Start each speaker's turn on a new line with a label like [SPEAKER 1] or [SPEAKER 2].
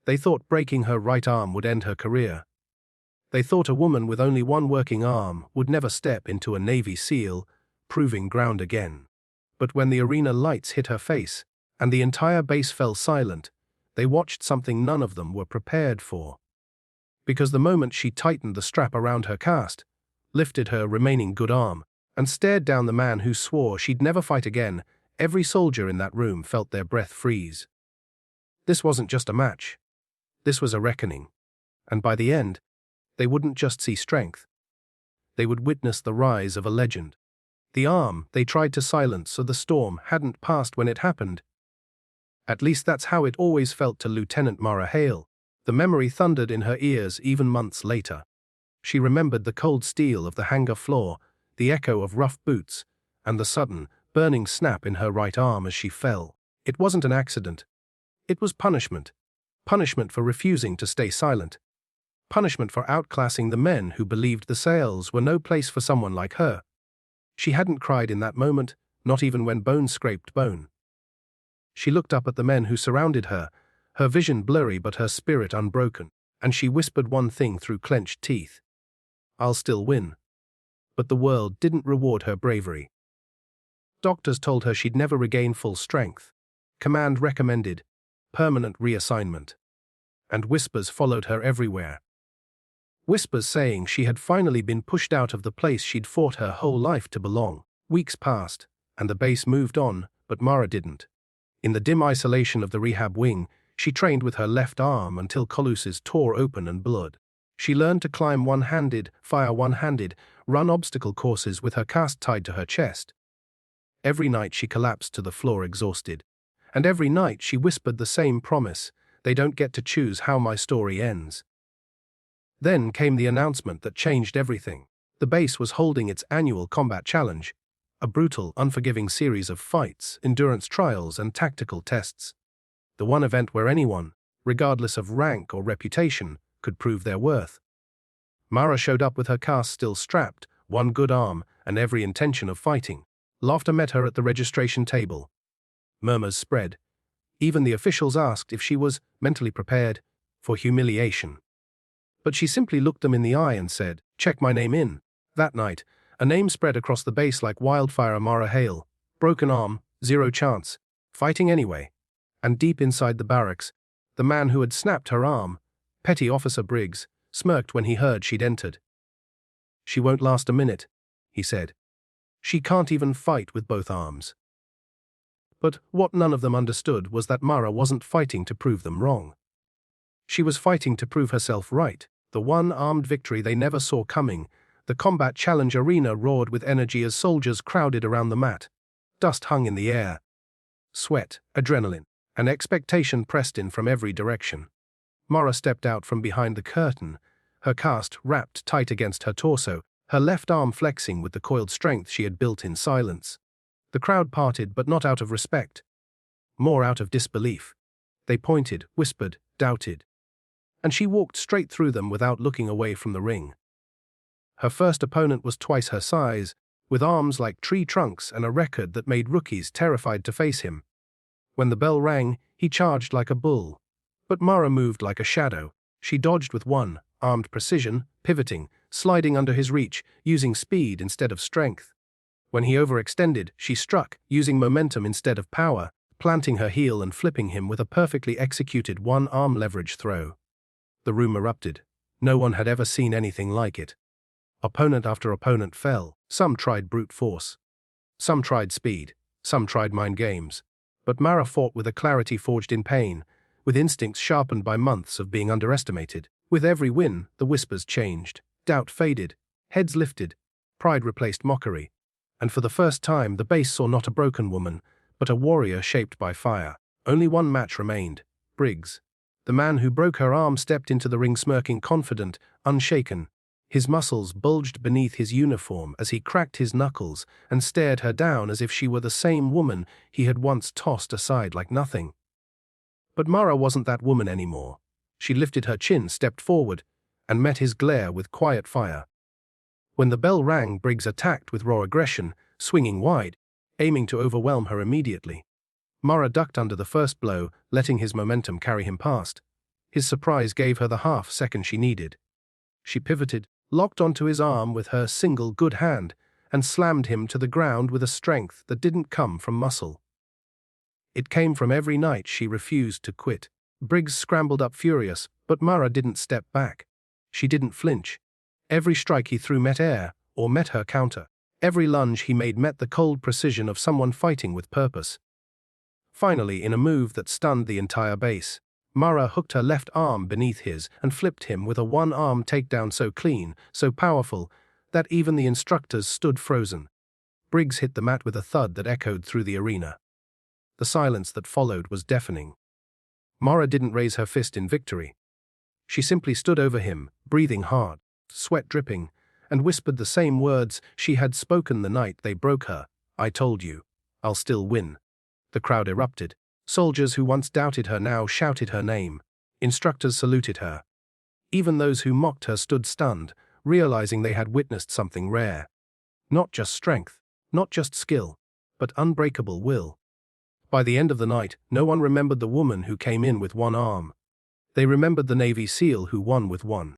[SPEAKER 1] They thought breaking her right arm would end her career. They thought a woman with only one working arm would never step into a Navy SEAL, proving ground again. But when the arena lights hit her face, and the entire base fell silent, they watched something none of them were prepared for. Because the moment she tightened the strap around her cast, lifted her remaining good arm, and stared down the man who swore she'd never fight again, every soldier in that room felt their breath freeze. This wasn't just a match. This was a reckoning. And by the end, they wouldn't just see strength. They would witness the rise of a legend. The arm they tried to silence so the storm hadn't passed when it happened. At least that's how it always felt to Lieutenant Mara Hale. The memory thundered in her ears even months later. She remembered the cold steel of the hangar floor, the echo of rough boots, and the sudden, burning snap in her right arm as she fell. It wasn't an accident. It was punishment. Punishment for refusing to stay silent. Punishment for outclassing the men who believed the sails were no place for someone like her. She hadn't cried in that moment, not even when bone scraped bone. She looked up at the men who surrounded her, her vision blurry but her spirit unbroken, and she whispered one thing through clenched teeth. "I'll still win." But the world didn't reward her bravery. Doctors told her she'd never regain full strength. Command recommended permanent reassignment. And whispers followed her everywhere. Whispers saying she had finally been pushed out of the place she'd fought her whole life to belong. Weeks passed, and the base moved on, but Mara didn't. In the dim isolation of the rehab wing, she trained with her left arm until colluses tore open and blood. She learned to climb one-handed, fire one-handed, run obstacle courses with her cast tied to her chest. Every night she collapsed to the floor exhausted. And every night she whispered the same promise: "They don't get to choose how my story ends." Then came the announcement that changed everything. The base was holding its annual combat challenge, a brutal, unforgiving series of fights, endurance trials, and tactical tests. The one event where anyone, regardless of rank or reputation, could prove their worth. Mara showed up with her cast still strapped, one good arm, and every intention of fighting. Laughter met her at the registration table. Murmurs spread. Even the officials asked if she was mentally prepared for humiliation. But she simply looked them in the eye and said, "Check my name in." That night, a name spread across the base like wildfire: Mara Hale. Broken arm, zero chance. Fighting anyway. And deep inside the barracks, the man who had snapped her arm, Petty Officer Briggs, smirked when he heard she'd entered. "She won't last a minute," he said. "She can't even fight with both arms." But what none of them understood was that Mara wasn't fighting to prove them wrong. She was fighting to prove herself right. The one armed victory they never saw coming. The combat challenge arena roared with energy as soldiers crowded around the mat. Dust hung in the air. Sweat, adrenaline, and expectation pressed in from every direction. Mara stepped out from behind the curtain, her cast wrapped tight against her torso, her left arm flexing with the coiled strength she had built in silence. The crowd parted, but not out of respect. More out of disbelief. They pointed, whispered, doubted. And she walked straight through them without looking away from the ring. Her first opponent was twice her size, with arms like tree trunks and a record that made rookies terrified to face him. When the bell rang, he charged like a bull. But Mara moved like a shadow. She dodged with one-armed precision, pivoting, sliding under his reach, using speed instead of strength. When he overextended, she struck, using momentum instead of power, planting her heel and flipping him with a perfectly executed one-arm leverage throw. The room erupted. No one had ever seen anything like it. Opponent after opponent fell. Some tried brute force. Some tried speed. Some tried mind games. But Mara fought with a clarity forged in pain, with instincts sharpened by months of being underestimated. With every win, the whispers changed. Doubt faded. Heads lifted. Pride replaced mockery. And for the first time, the base saw not a broken woman, but a warrior shaped by fire. Only one match remained: Briggs. The man who broke her arm stepped into the ring smirking, confident, unshaken. His muscles bulged beneath his uniform as he cracked his knuckles and stared her down as if she were the same woman he had once tossed aside like nothing. But Mara wasn't that woman anymore. She lifted her chin, stepped forward, and met his glare with quiet fire. When the bell rang, Briggs attacked with raw aggression, swinging wide, aiming to overwhelm her immediately. Mara ducked under the first blow, letting his momentum carry him past. His surprise gave her the half-second she needed. She pivoted, locked onto his arm with her single good hand, and slammed him to the ground with a strength that didn't come from muscle. It came from every night she refused to quit. Briggs scrambled up furious, but Mara didn't step back. She didn't flinch. Every strike he threw met air, or met her counter. Every lunge he made met the cold precision of someone fighting with purpose. Finally, in a move that stunned the entire base, Mara hooked her left arm beneath his and flipped him with a one-arm takedown so clean, so powerful, that even the instructors stood frozen. Briggs hit the mat with a thud that echoed through the arena. The silence that followed was deafening. Mara didn't raise her fist in victory. She simply stood over him, breathing hard, sweat dripping, and whispered the same words she had spoken the night they broke her. "I told you, I'll still win." The crowd erupted. Soldiers who once doubted her now shouted her name. Instructors saluted her. Even those who mocked her stood stunned, realizing they had witnessed something rare. Not just strength, not just skill, but unbreakable will. By the end of the night, no one remembered the woman who came in with one arm. They remembered the Navy SEAL who won with one.